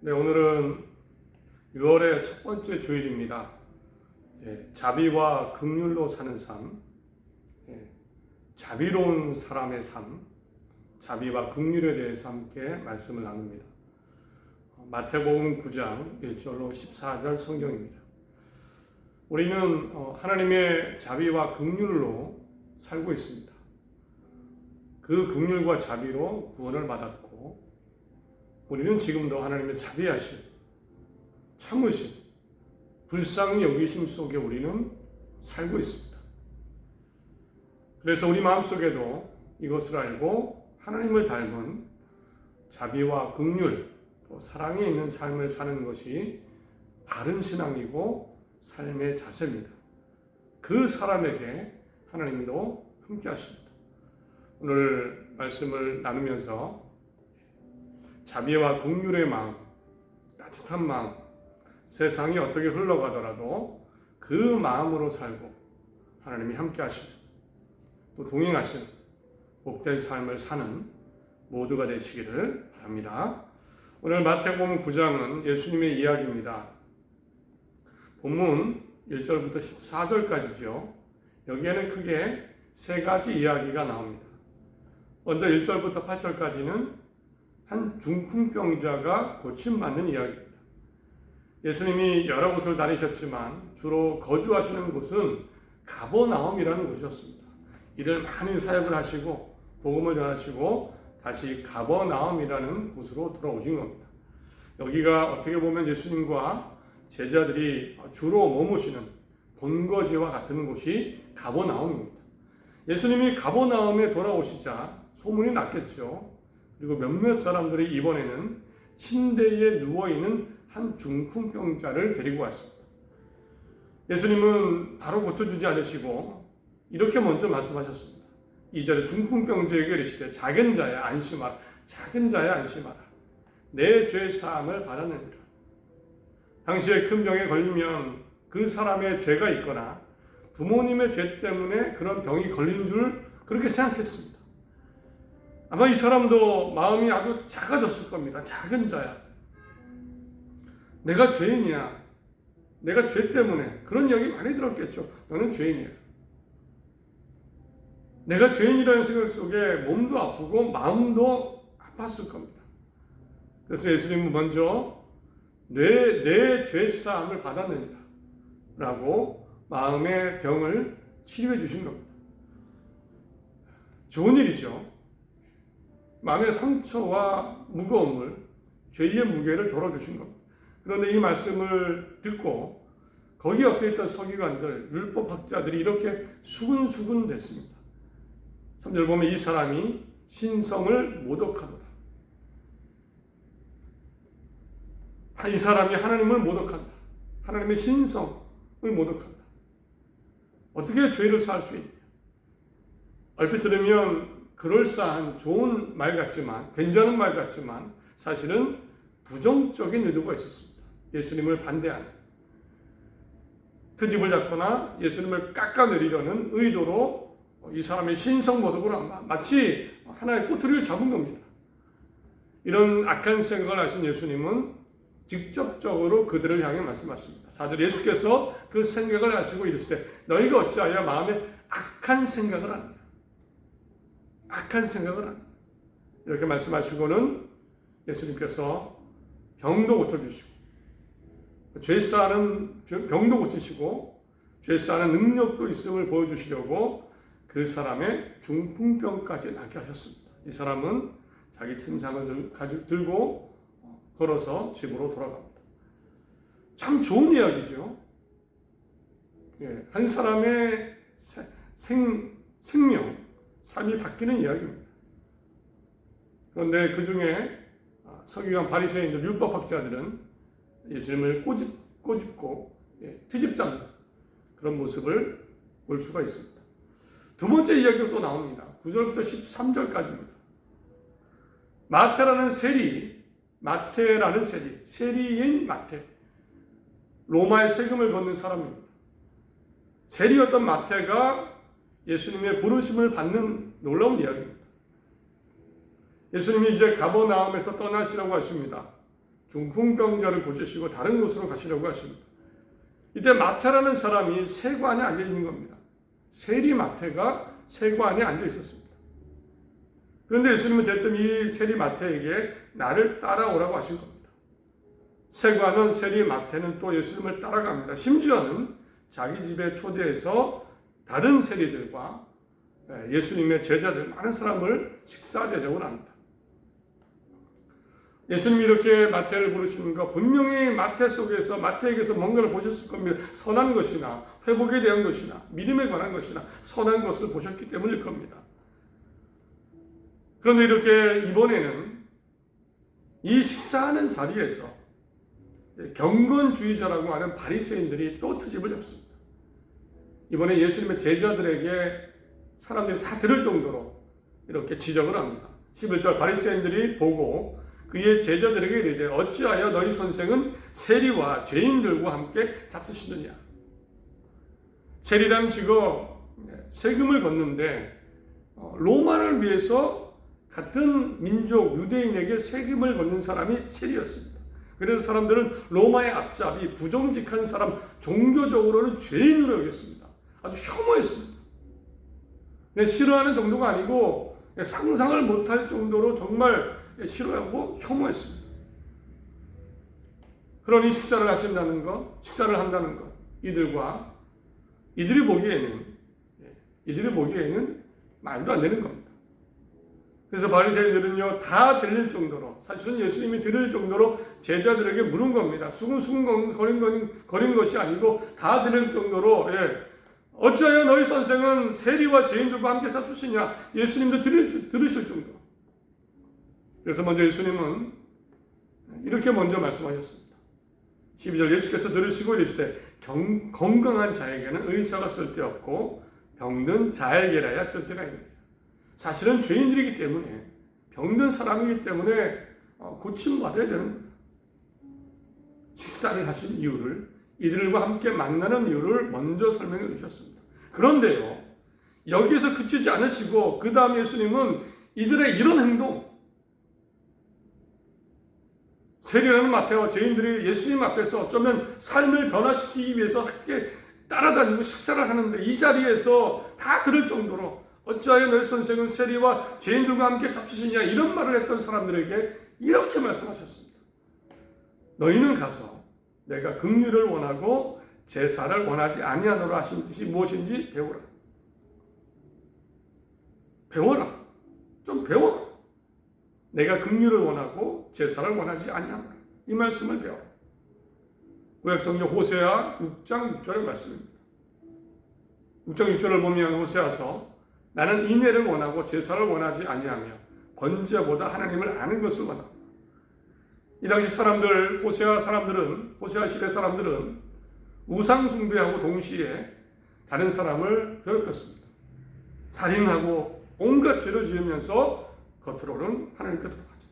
네, 오늘은 6월의 첫 번째 주일입니다. 자비와 긍휼로 사는 삶, 자비로운 사람의 삶, 자비와 긍휼에 대해서 함께 말씀을 나눕니다. 마태복음 9장 1절로 14절 성경입니다. 우리는 하나님의 자비와 긍휼로 살고 있습니다. 그 긍휼과 자비로 구원을 받았고, 우리는 지금도 하나님의 자비하심, 참으심, 불쌍히 여기심 속에 우리는 살고 있습니다. 그래서 우리 마음속에도 이것을 알고 하나님을 닮은 자비와 긍휼, 또 사랑에 있는 삶을 사는 것이 바른 신앙이고 삶의 자세입니다. 그 사람에게 하나님도 함께 하십니다. 오늘 말씀을 나누면서 자비와 긍휼의 마음, 따뜻한 마음, 세상이 어떻게 흘러가더라도 그 마음으로 살고 하나님이 함께 하시는, 또 동행하시는 복된 삶을 사는 모두가 되시기를 바랍니다. 오늘 마태복음 9장은 예수님의 이야기입니다. 본문 1절부터 14절까지죠. 여기에는 크게 세 가지 이야기가 나옵니다. 먼저 1절부터 8절까지는 한 중풍병자가 고침받는 이야기입니다. 예수님이 여러 곳을 다니셨지만 주로 거주하시는 곳은 가버나움이라는 곳이었습니다. 이를 많이 사역을 하시고 복음을 전하시고 다시 가버나움이라는 곳으로 돌아오신 겁니다. 여기가 어떻게 보면 예수님과 제자들이 주로 머무시는 본거지와 같은 곳이 가버나움입니다. 예수님이 가버나움에 돌아오시자 소문이 났겠죠. 그리고 몇몇 사람들이 이번에는 침대에 누워있는 한 중풍병자를 데리고 왔습니다. 예수님은 바로 고쳐주지 않으시고 이렇게 먼저 말씀하셨습니다. 2절에 중풍병자에게 이르시되 작은 자야 안심하라. 작은 자야 안심하라. 내 죄 사함을 받았느니라. 당시에 큰 병에 걸리면 그 사람의 죄가 있거나 부모님의 죄 때문에 그런 병이 걸린 줄 그렇게 생각했습니다. 아마 이 사람도 마음이 아주 작아졌을 겁니다. 작은 자야. 내가 죄인이야. 내가 죄 때문에 그런 이야기 많이 들었겠죠. 너는 죄인이야. 내가 죄인이라는 생각 속에 몸도 아프고 마음도 아팠을 겁니다. 그래서 예수님은 먼저 내 죄사함을 받았느니라 라고 마음의 병을 치료해 주신 겁니다. 좋은 일이죠. 마음의 상처와 무거움을, 죄의 무게를 덜어주신 겁니다. 그런데 이 말씀을 듣고 거기 옆에 있던 서기관들, 율법학자들이 이렇게 수근수근 됐습니다. 3절 보면 이 사람이 신성을 모독하도다. 이 사람이 하나님을 모독한다. 하나님의 신성을 모독한다. 어떻게 죄를 사할 수 있냐? 얼핏 들으면 그럴싸한 좋은 말 같지만, 괜찮은 말 같지만 사실은 부정적인 의도가 있었습니다. 예수님을 반대하는, 트집을 잡거나 예수님을 깎아내리려는 의도로 이 사람의 신성 모독을 마치 하나의 꼬투리를 잡은 겁니다. 이런 악한 생각을 하신 예수님은 직접적으로 그들을 향해 말씀하십니다. 4절 예수께서 그 생각을 아시고 이르시되 너희가 어찌하여 마음에 악한 생각을 하느냐. 악한 생각을 합니다. 이렇게 말씀하시고는 예수님께서 병도 고쳐주시고 죄사하는 병도 고치시고 죄사하는 능력도 있음을 보여주시려고 그 사람의 중풍병까지 낫게 하셨습니다. 이 사람은 자기 침상을 들고 걸어서 집으로 돌아갑니다. 참 좋은 이야기죠. 한 사람의 생명, 삶이 바뀌는 이야기입니다. 그런데 그 중에 서기관 바리새인들 율법학자들은 예수님을 꼬집고 트집 잡는 그런 모습을 볼 수가 있습니다. 두 번째 이야기가 또 나옵니다. 9절부터 13절까지입니다. 마태라는 세리인 마태, 로마의 세금을 걷는 사람입니다. 세리였던 마태가 예수님의 부르심을 받는 놀라운 이야기입니다. 예수님이 이제 가버나움에서 떠나시라고 하십니다. 중풍병자를 고치시고 다른 곳으로 가시려고 하십니다. 이때 마태라는 사람이 세관에 앉아 있는 겁니다. 세리 마태가 세관에 앉아 있었습니다. 그런데 예수님은 대뜸 이 세리 마태에게 나를 따라오라고 하신 겁니다. 세관은 세리 마태는 또 예수님을 따라갑니다. 심지어는 자기 집에 초대해서 다른 세리들과 예수님의 제자들 많은 사람을 식사 대접을 합니다. 예수님이 이렇게 마태를 부르시는 거 분명히 마태 속에서 마태에게서 뭔가를 보셨을 겁니다. 선한 것이나 회복에 대한 것이나 믿음에 관한 것이나 선한 것을 보셨기 때문일 겁니다. 그런데 이렇게 이번에는 이 식사하는 자리에서 경건주의자라고 하는 바리새인들이 또 트집을 잡습니다. 이번에 예수님의 제자들에게 사람들이 다 들을 정도로 이렇게 지적을 합니다. 11절 바리새인들이 보고 그의 제자들에게 이르되 어찌하여 너희 선생은 세리와 죄인들과 함께 잡수시느냐. 세리라는 직업 세금을 걷는데 로마를 위해서 같은 민족 유대인에게 세금을 걷는 사람이 세리였습니다. 그래서 사람들은 로마의 앞잡이 부정직한 사람 종교적으로는 죄인으로 여겼습니다. 아주 혐오했습니다. 싫어하는 정도가 아니고 상상을 못할 정도로 정말 싫어하고 혐오했습니다. 그러니 식사를 한다는 것, 이들이 보기에는 말도 안 되는 겁니다. 그래서 바리새인들은요 다 들릴 정도로 사실은 예수님이 들을 정도로 제자들에게 물은 겁니다. 수근수근 거린 것이 아니고 다 들을 정도로 어찌하여 너희 선생은 세리와 죄인들과 함께 잡수시냐. 예수님도 들으실 정도로. 그래서 먼저 예수님은 이렇게 먼저 말씀하셨습니다. 12절 예수께서 들으시고 이르시되 건강한 자에게는 의사가 쓸데없고 병든 자에게라야 쓸데가 있느니라. 사실은 죄인들이기 때문에 병든 사람이기 때문에 고침받아야 되는 겁니다. 식사를 하신 이유를 이들과 함께 만나는 이유를 먼저 설명해 주셨습니다. 그런데요 여기에서 그치지 않으시고 그 다음 예수님은 이들의 이런 행동 세리라는 마태와 죄인들이 예수님 앞에서 어쩌면 삶을 변화시키기 위해서 함께 따라다니고 식사를 하는데 이 자리에서 다 들을 정도로 어찌하여 너희 선생은 세리와 죄인들과 함께 잡수시냐 이런 말을 했던 사람들에게 이렇게 말씀하셨습니다. 너희는 가서 내가 긍휼을 원하고 제사를 원하지 아니하노라 하신 뜻이 무엇인지 배우라. 좀 배워라. 내가 긍휼을 원하고 제사를 원하지 아니하노라. 이 말씀을 배워라. 구약성경 호세아 6장 6절의 말씀입니다. 6장 6절을 보면 호세아서 나는 인애를 원하고 제사를 원하지 아니하며 번제보다 하나님을 아는 것을 원한다. 이 당시 사람들, 호세아 시대 사람들은 우상 숭배하고 동시에 다른 사람을 괴롭혔습니다. 살인하고 온갖 죄를 지으면서 겉으로는 하나님께 돌아가죠.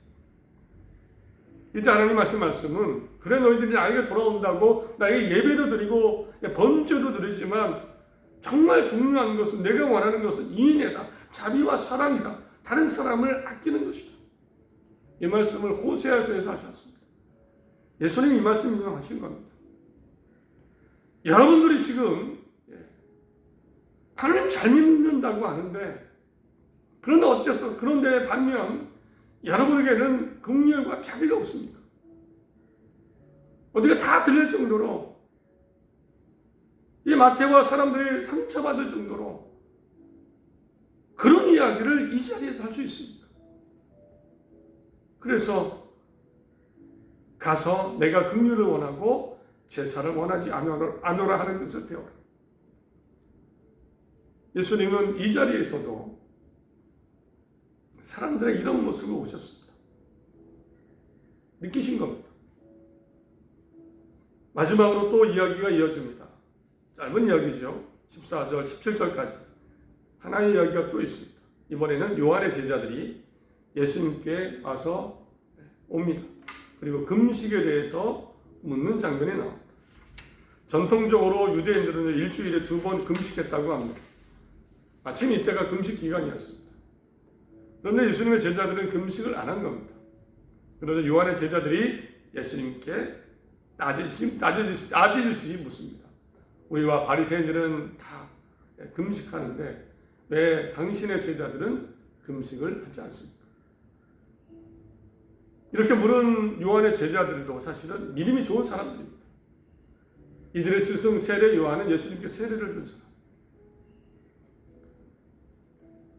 이때 하나님 하신 말씀은 그래 너희들이 나에게 돌아온다고 나에게 예배도 드리고 번제도 드리지만 정말 중요한 것은 내가 원하는 것은 인애다. 자비와 사랑이다. 다른 사람을 아끼는 것이다. 이 말씀을 호세아서에서 하셨습니다. 예수님이 이 말씀 인용하신 겁니다. 여러분들이 지금 하나님 잘 믿는다고 하는데 그런데 반면 여러분에게는 긍휼과 자비가 없습니까? 어떻게 다 들릴 정도로 이 마태와 사람들이 상처받을 정도로 그런 이야기를 이 자리에서 할 수 있습니까? 그래서 가서 내가 긍휼을 원하고 제사를 원하지 않으라 하는 뜻을 배워라. 예수님은 이 자리에서도 사람들의 이런 모습을 보셨습니다. 느끼신 겁니다. 마지막으로 또 이야기가 이어집니다. 짧은 이야기죠. 14절, 17절까지. 하나의 이야기가 또 있습니다. 이번에는 요한의 제자들이 예수님께 와서 옵니다. 그리고 금식에 대해서 묻는 장면이 나옵니다. 전통적으로 유대인들은 일주일에 2번 금식했다고 합니다. 마침 이때가 금식 기간이었습니다. 그런데 예수님의 제자들은 금식을 안 한 겁니다. 그러자 요한의 제자들이 예수님께 따지듯이 묻습니다. 우리와 바리새인들은 다 금식하는데 왜 당신의 제자들은 금식을 하지 않습니까? 이렇게 물은 요한의 제자들도 사실은 믿음이 좋은 사람들입니다. 이들의 스승 세례 요한은 예수님께 세례를 준 사람.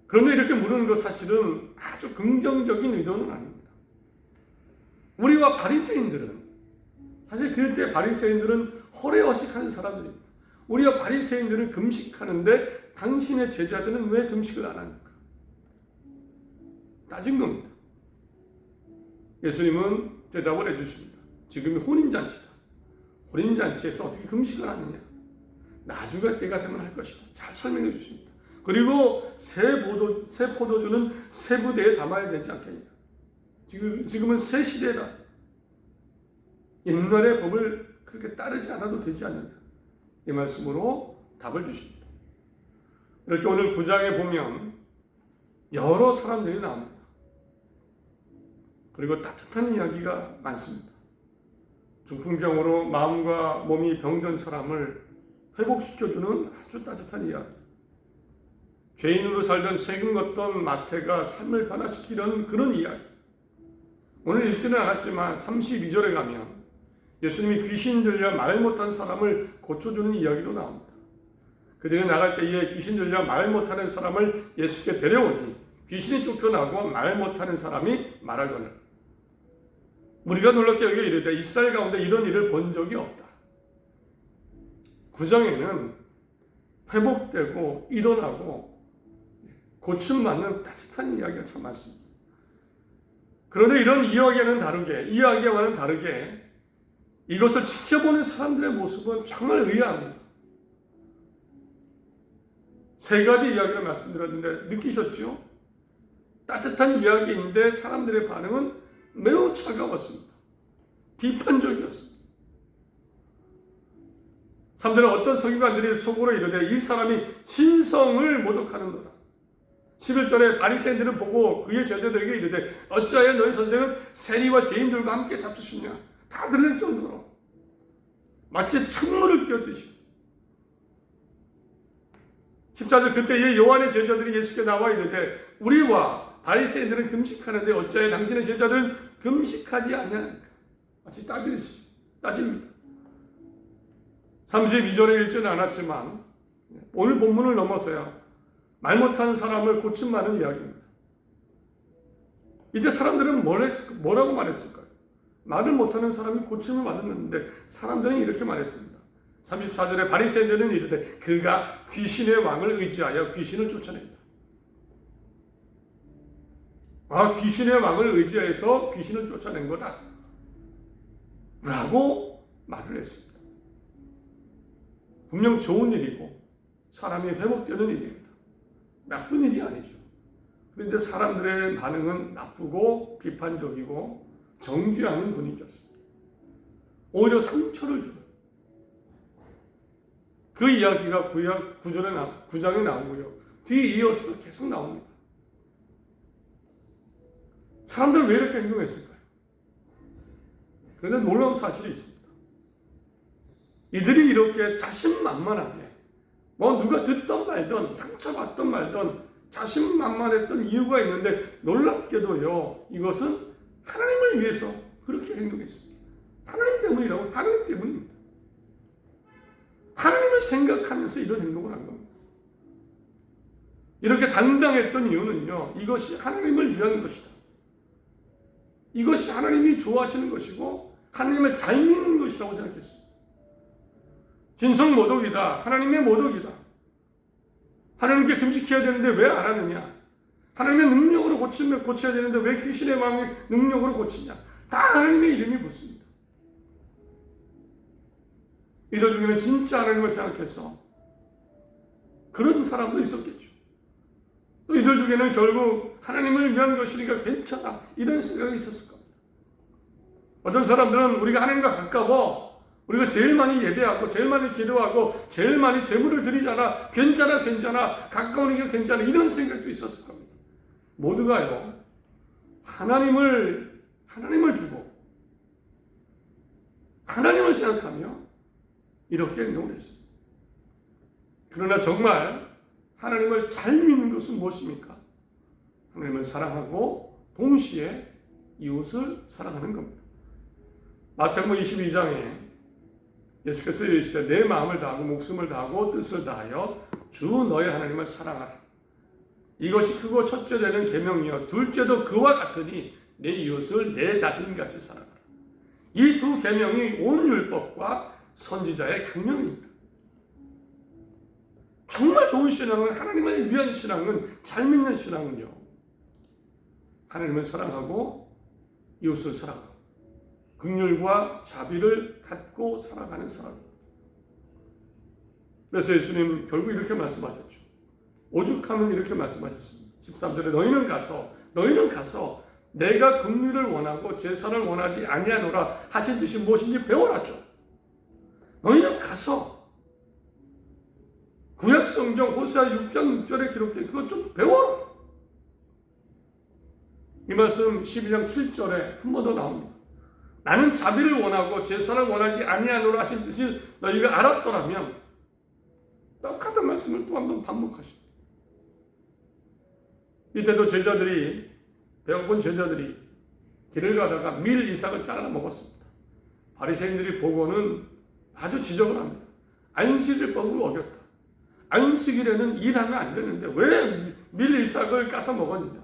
그런데 이렇게 물은 것 사실은 아주 긍정적인 의도는 아닙니다. 우리와 바리새인들은 사실 그때 바리새인들은 허례허식하는 사람들입니다. 우리와 바리새인들은 금식하는데 당신의 제자들은 왜 금식을 안 합니까? 따진 겁니다. 예수님은 대답을 해주십니다. 지금이 혼인잔치다. 혼인잔치에서 어떻게 금식을 하느냐? 나중에 때가 되면 할 것이다. 잘 설명해 주십니다. 그리고 새 포도주는 새 부대에 담아야 되지 않겠냐? 지금은 새 시대다. 옛날의 법을 그렇게 따르지 않아도 되지 않느냐? 이 말씀으로 답을 주십니다. 이렇게 오늘 9장에 보면 여러 사람들이 나옵니다. 그리고 따뜻한 이야기가 많습니다. 중풍병으로 마음과 몸이 병든 사람을 회복시켜주는 아주 따뜻한 이야기. 죄인으로 살던 세금 걷던 마태가 삶을 변화시키는 그런 이야기. 오늘 읽지는 않았지만 32절에 가면 예수님이 귀신 들려 말 못한 사람을 고쳐주는 이야기도 나옵니다. 그들이 나갈 때에 귀신 들려 말 못하는 사람을 예수께 데려오니 귀신이 쫓겨나고 말 못하는 사람이 말하거늘. 우리가 놀랍게 여기 이르되 이스라엘 가운데 이런 일을 본 적이 없다. 9장에는 회복되고 일어나고 고침받는 따뜻한 이야기가 참 많습니다. 그런데 이런 이야기와는 다르게 이것을 지켜보는 사람들의 모습은 정말 의아합니다. 세 가지 이야기를 말씀드렸는데 느끼셨죠? 따뜻한 이야기인데 사람들의 반응은 매우 차가웠습니다. 비판적이었습니다. 사람들은 어떤 서기관들이 속으로 이르되 이 사람이 신성을 모독하는도다. 11절에 바리새인들을 보고 그의 제자들에게 이르되 어찌하여 너희 선생은 세리와 죄인들과 함께 잡수시냐. 다 들릴 정도로 마치 찬물을 끼얹듯이. 14절 그때에 요한의 제자들이 예수께 나와 이르되 우리와 바리새인들은 금식하는데 어찌하여 당신의 제자들은 금식하지 아니하니까. 마치 따집니다. 32절에 읽지는 않았지만 오늘 본문을 넘어서야 말 못하는 사람을 고침받는 이야기입니다. 이때 사람들은 뭐라고 말했을까요? 말을 못하는 사람이 고침을 받았는데 사람들은 이렇게 말했습니다. 34절에 바리새인들은 이르되 그가 귀신의 왕을 의지하여 귀신을 쫓아낸다. 귀신의 왕을 의지해서 귀신을 쫓아낸 거다 라고 말을 했습니다. 분명 좋은 일이고 사람이 회복되는 일입니다. 나쁜 일이 아니죠. 그런데 사람들의 반응은 나쁘고 비판적이고 정죄하는 분위기였습니다. 오히려 상처를 줘요. 그 이야기가 9장에 나오고요. 뒤에 이어서도 계속 나옵니다. 사람들은 왜 이렇게 행동했을까요? 그런데 놀라운 사실이 있습니다. 이들이 이렇게 자신만만하게 누가 듣던 말던 상처받던 말던 자신만만했던 이유가 있는데 놀랍게도요. 이것은 하나님을 위해서 그렇게 행동했습니다. 하나님 때문이라고 하나님 때문입니다. 하나님을 생각하면서 이런 행동을 한 겁니다. 이렇게 당당했던 이유는요. 이것이 하나님을 위한 것이다. 이것이 하나님이 좋아하시는 것이고 하나님을 잘 믿는 것이라고 생각했습니다. 진성 모독이다. 하나님의 모독이다. 하나님께 금식해야 되는데 왜 안 하느냐? 하나님의 능력으로 고쳐야 되는데 왜 귀신의 왕의 능력으로 고치냐? 다 하나님의 이름이 붙습니다. 이들 중에는 진짜 하나님을 생각해서 그런 사람도 있었겠죠. 또 이들 중에는 결국 하나님을 위한 것이니까 괜찮아 이런 생각이 있었을 겁니다. 어떤 사람들은 우리가 하나님과 가까워 우리가 제일 많이 예배하고 제일 많이 기도하고 제일 많이 제물을 드리잖아 괜찮아 가까우니까 괜찮아 이런 생각도 있었을 겁니다. 모두가요 하나님을 두고 하나님을 생각하며 이렇게 행동을 했습니다. 그러나 정말 하나님을 잘 믿는 것은 무엇입니까? 하나님을 사랑하고 동시에 이웃을 사랑하는 겁니다. 마태복음 22장에 예수께서 이르시되 내 마음을 다하고 목숨을 다하고 뜻을 다하여 주 너의 하나님을 사랑하라. 이것이 크고 첫째 되는 계명이요 둘째도 그와 같으니 내 이웃을 내 자신같이 사랑하라. 이 두 계명이 온 율법과 선지자의 강령입니다. 정말 좋은 신앙은, 하나님을 위한 신앙은, 잘 믿는 신앙은요, 하나님을 사랑하고 이웃을 사랑하고 긍휼과 자비를 갖고 살아가는 사람입니다. 그래서 예수님 결국 이렇게 말씀하셨죠. 오죽하면 이렇게 말씀하셨습니다. 13절에 너희는 가서 내가 긍휼을 원하고 제사를 원하지 아니하노라 하신 뜻이 무엇인지 배워라죠. 너희는 가서 구약성경 호세아 6장 6절에 기록된 그것 좀 배워라. 이 말씀 12장 7절에 한 번 더 나옵니다. 나는 자비를 원하고 제사를 원하지 아니하노라 하신 뜻을 너희가 알았더라면, 똑같은 말씀을 또 한 번 반복하십니다. 이때도 배고픈 제자들이 길을 가다가 밀 이삭을 잘라 먹었습니다. 바리새인들이 보고는 아주 지적을 합니다. 안식일법을 어겼다. 안식일에는 일하면 안 되는데 왜 밀 이삭을 까서 먹었느냐.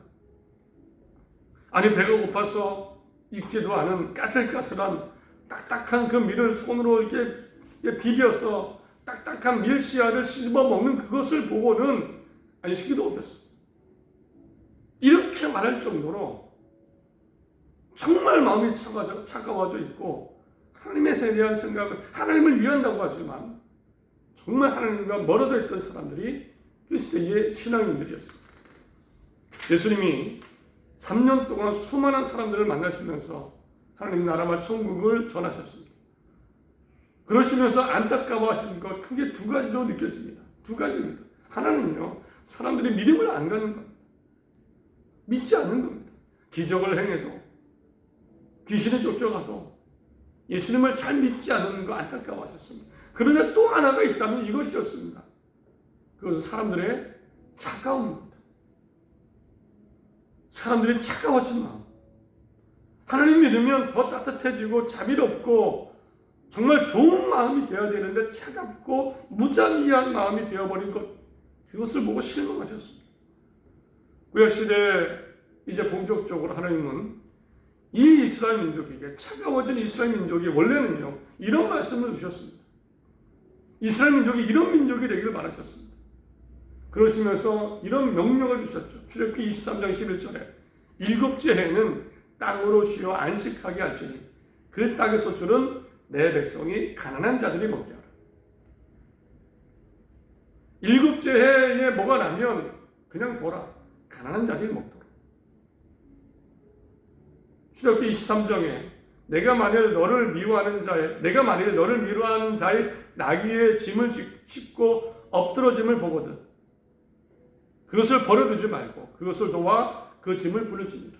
아니 배가 고파서 익지도 않은 까슬까슬한 딱딱한 그 밀을 손으로 이렇게 비벼서 딱딱한 밀 씨알을 씹어 먹는 그것을 보고는 안식일도 어겼어. 이렇게 말할 정도로 정말 마음이 차가워져 있고 하나님에 대한 생각을 하나님을 위한다고 하지만 정말 하나님과 멀어져 있던 사람들이 그 시대의 신앙인들이었습니다. 예수님이 3년 동안 수많은 사람들을 만나시면서 하나님 나라와 천국을 전하셨습니다. 그러시면서 안타까워하시는 것 크게 두 가지로 느껴집니다. 두 가지입니다. 하나는요, 사람들이 믿음을 안 가는 겁니다. 믿지 않는 겁니다. 기적을 행해도 귀신이 쫓겨가도 예수님을 잘 믿지 않는 거 안타까워하셨습니다. 그러나 또 하나가 있다면 이것이었습니다. 그것은 사람들의 차가움입니다. 사람들이 차가워진 마음. 하나님 믿으면 더 따뜻해지고 자비롭고 정말 좋은 마음이 되어야 되는데 차갑고 무자비한 마음이 되어버린 것, 그것을 보고 실망하셨습니다. 구약시대에 이제 본격적으로 하나님은 이 이스라엘 민족에게, 차가워진 이스라엘 민족이 원래는요 이런 말씀을 주셨습니다. 이스라엘 민족이 이런 민족이 되기를 바라셨습니다. 그러시면서 이런 명령을 주셨죠. 출애굽기 23장 11절에 일곱째 해에는 땅으로 쉬어 안식하게 할지니 그 땅의 소출은 내 백성이 가난한 자들이 먹게 하라. 일곱째 해에 뭐가 나면 그냥 둬라. 가난한 자들이 먹도록. 출애굽기 23장에 내가 만일 너를 미워하는 자의 나귀의 짐을 싣고 엎드러짐을 보거든 그것을 버려두지 말고 그것을 도와 그 짐을 부르짖으라.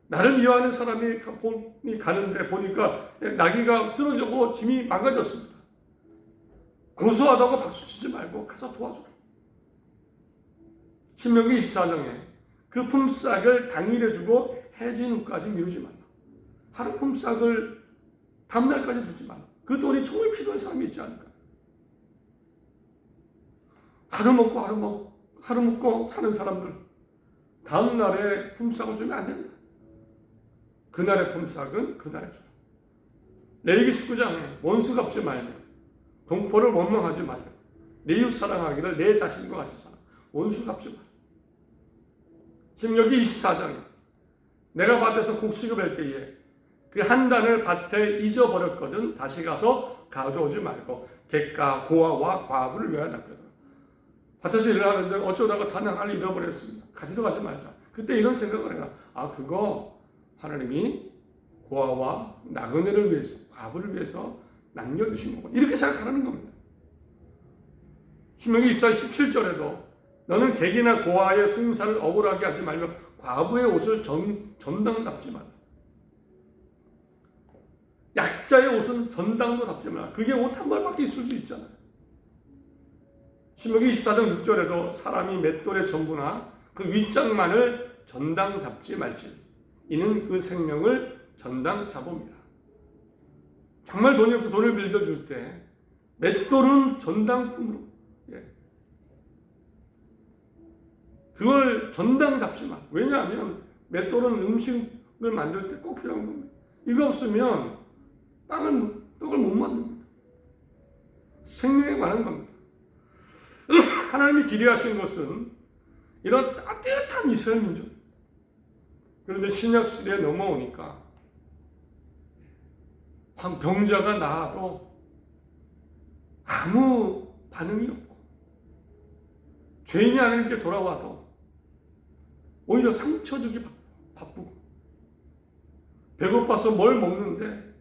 나를 미워하는 사람이 가는데 보니까 나귀가 쓰러지고 짐이 망가졌습니다. 고소하다고 박수치지 말고 가서 도와줘라. 신명기 24장에 그 품삯을 당일에 주고 해진 후까지 미루지 말라. 하루 품삯을 다음날까지 두지 말라. 그 돈이 정말 필요한 사람이 있지 않을까. 하루 먹고 사는 사람들 다음날에 품삯을 주면 안 된다. 그날의 품삯은 그날에 줘라. 레위기 19장에 원수 갚지 말며 동포를 원망하지 말며 내 이웃 사랑하기를 내 자신과 같이 살아. 원수 갚지 말라. 신명기 24장에 내가 밭에서 곡식을 벨 때에 그 한 단을 밭에 잊어버렸거든 다시 가서 가져오지 말고 객가 고아와 과부를 위하여 납니다. 밭에서 일을 하는데 어쩌다가 단 하나를 잃어버렸습니다. 가지러 가지 말자. 그때 이런 생각을 해라. 그거 하나님이 고아와 나그네를 위해서, 과부를 위해서 남겨두신 거고 이렇게 생각하는 겁니다. 신명기 24장 17절에도 너는 객이나 고아의 송사를 억울하게 하지 말며 과부의 옷을 전당 납지 말라. 약자의 옷은 전당도 덮지 마라. 그게 옷 한 벌밖에 있을 수 있잖아요. 신명기 24장 6절에도 사람이 맷돌의 전부나 그 윗장만을 전당 잡지 말지. 이는 그 생명을 전당 잡음이라. 정말 돈이 없어 돈을 빌려줄 때 맷돌은 전당품으로 그걸 전당 잡지 마. 왜냐하면 맷돌은 음식을 만들 때 꼭 필요한 겁니다. 이거 없으면 떡을 못 만듭니다. 생명에 관한 겁니다. 하나님이 기대하신 것은 이런 따뜻한 이스라엘 민족. 그런데 신약 시대에 넘어오니까 병자가 나아도 아무 반응이 없고 죄인이 하나님께 돌아와도 오히려 상처 주기 바쁘고 배고파서 뭘 먹는데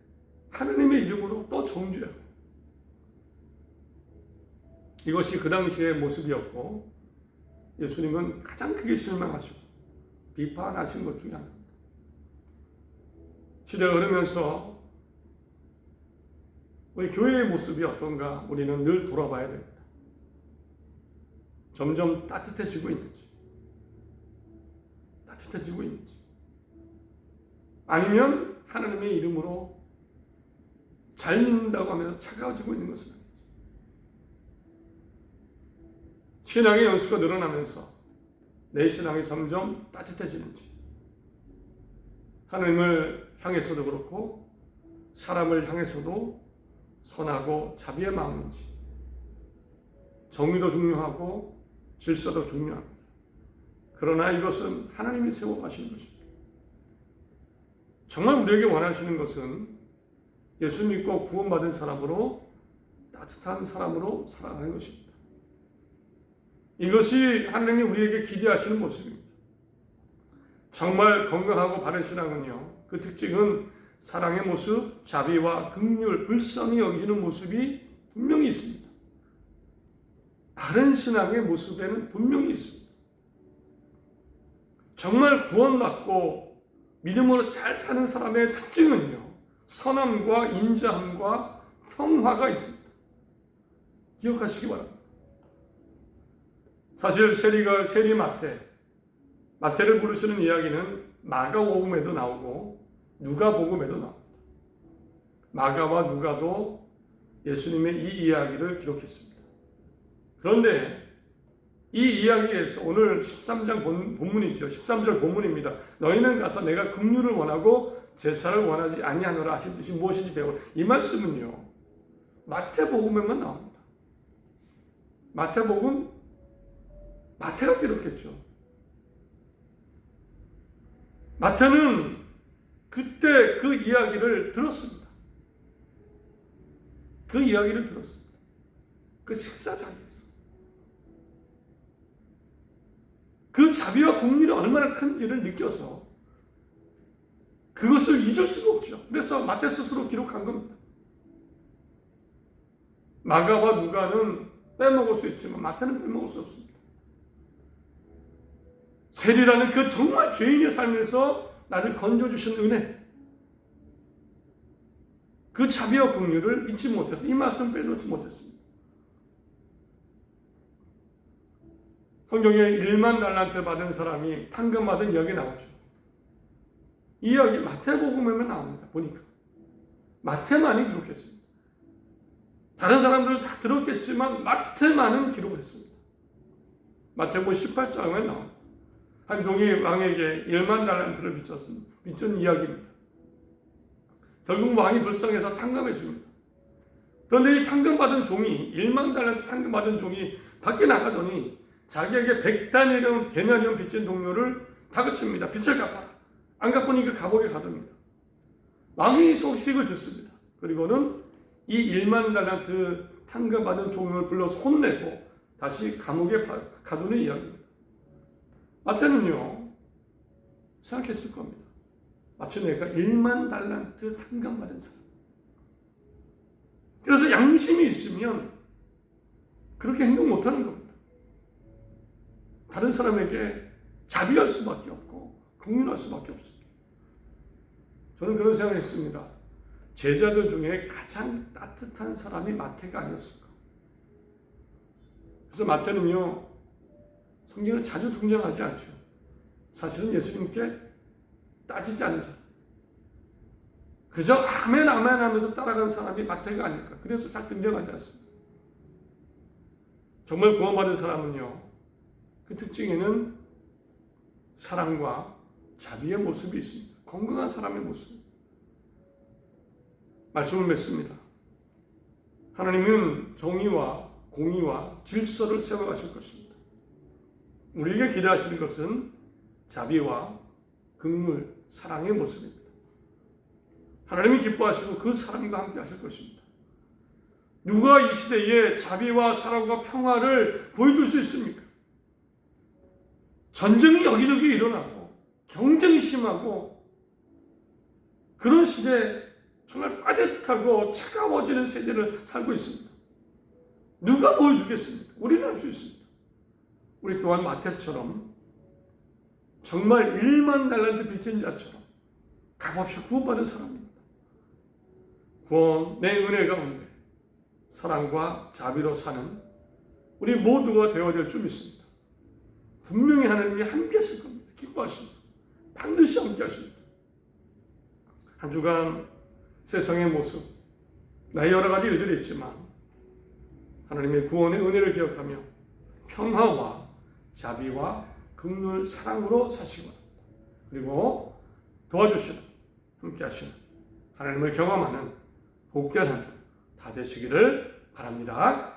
하나님의 이름으로 또 정죄하고 이것이 그 당시의 모습이었고 예수님은 가장 크게 실망하시고 비판하신 것 중에 하나입니다. 시대가 흐르면서 우리 교회의 모습이 어떤가 우리는 늘 돌아봐야 됩니다. 점점 따뜻해지고 있는지 아니면 하나님의 이름으로 잘 믿는다고 하면서 차가워지고 있는 것은 아닌지 신앙의 연수가 늘어나면서 내 신앙이 점점 따뜻해지는지 하나님을 향해서도 그렇고 사람을 향해서도 선하고 자비의 마음인지 정의도 중요하고 질서도 중요합니다. 그러나 이것은 하나님이 세워가신 것입니다. 정말 우리에게 원하시는 것은 예수 믿고 구원받은 사람으로 따뜻한 사람으로 살아가는 것입니다. 이것이 하나님이 우리에게 기대하시는 모습입니다. 정말 건강하고 바른 신앙은요, 그 특징은 사랑의 모습, 자비와 긍휼, 불쌍히 여기는 모습이 분명히 있습니다. 바른 신앙의 모습에는 분명히 있습니다. 정말 구원받고 믿음으로 잘 사는 사람의 특징은요, 선함과 인자함과 평화가 있습니다. 기억하시기 바랍니다. 사실 세리 마태를 부르시는 이야기는 마가복음에도 나오고 누가복음에도 나옵니다. 마가와 누가도 예수님의 이 이야기를 기록했습니다. 그런데 이 이야기에서 오늘 13장 본문이죠. 13절 본문입니다. 너희는 가서 내가 긍휼을 원하고 제사를 원하지 아니하노라 하신 뜻이 무엇인지 배우라. 이 말씀은요, 마태복음에만 나옵니다. 마태가 기록했죠. 마태는 그때 그 이야기를 들었습니다. 그 식사장에서. 그 자비와 공률이 얼마나 큰지를 느껴서 그것을 잊을 수가 없죠. 그래서 마태 스스로 기록한 겁니다. 마가와 누가는 빼먹을 수 있지만 마태는 빼먹을 수 없습니다. 세리라는 그 정말 죄인의 삶에서 나를 건져주신 은혜, 그 자비와 긍휼을 잊지 못해서 이 말씀 빼놓지 못했습니다. 성경에 1만 달란트 받은 사람이 탕금 받은 이야기 나오죠. 이 이야기 마태복음에만 나옵니다. 보니까 마태만이 기록했습니다. 다른 사람들은 다 들었겠지만 마태만은 기록했습니다. 마태복음 18장에 나옵니다. 한 종이 왕에게 1만 달란트를 빚은 이야기입니다. 결국 왕이 불쌍해서 탕감해 줍니다. 그런데 이 탕감받은 종이 1만 달란트 탕감받은 종이 밖에 나가더니 자기에게 100데나리온 빚진 동료를 다그칩니다. 빚을 갚아라. 안 갚으니 그 감옥에 가둡니다. 왕이 소식을 듣습니다. 그리고는 이 1만 달란트 탕감받은 종을 불러서 혼내고 다시 감옥에 가두는 이야기입니다. 마태는요, 생각했을 겁니다. 마치 내가 1만 달란트 탕감받은 사람. 그래서 양심이 있으면 그렇게 행동 못하는 겁니다. 다른 사람에게 자비할 수밖에 없고 긍휼할 수밖에 없습니다. 저는 그런 생각을 했습니다. 제자들 중에 가장 따뜻한 사람이 마태가 아니었을까? 그래서 마태는요, 성경에 자주 등장하지 않죠. 사실은 예수님께 따지지 않는 사람. 그저 아멘 아멘 하면서 따라간 사람이 마태가 아닐까. 그래서 잘 등장하지 않습니다. 정말 구원받은 사람은요, 그 특징에는 사랑과 자비의 모습이 있습니다. 건강한 사람의 모습. 말씀을 맺습니다. 하나님은 정의와 공의와 질서를 세워가실 것입니다. 우리에게 기대하시는 것은 자비와 긍휼, 사랑의 모습입니다. 하나님이 기뻐하시고 그 사랑과 함께 하실 것입니다. 누가 이 시대에 자비와 사랑과 평화를 보여줄 수 있습니까? 전쟁이 여기저기 일어나고 경쟁이 심하고 그런 시대에 정말 빠듯하고 차가워지는 세대를 살고 있습니다. 누가 보여주겠습니까? 우리는 할 수 있습니다. 우리 또한 마태처럼 정말 1만 달란트 빚진 자처럼 값없이 구원받은 사람입니다. 구원의 은혜 가운데 사랑과 자비로 사는 우리 모두가 되어야 될 줄 믿습니다. 분명히 하나님이 함께 하실 겁니다. 기뻐하십니다. 반드시 함께 하십니다. 한 주간 세상의 모습, 나의 여러 가지 일들이 있지만 하나님의 구원의 은혜를 기억하며 평화와 자비와 긍휼, 사랑으로 사시기 바랍니다. 그리고 도와주시는, 함께 하시는 하나님을 경험하는 복된 한 주 다 되시기를 바랍니다.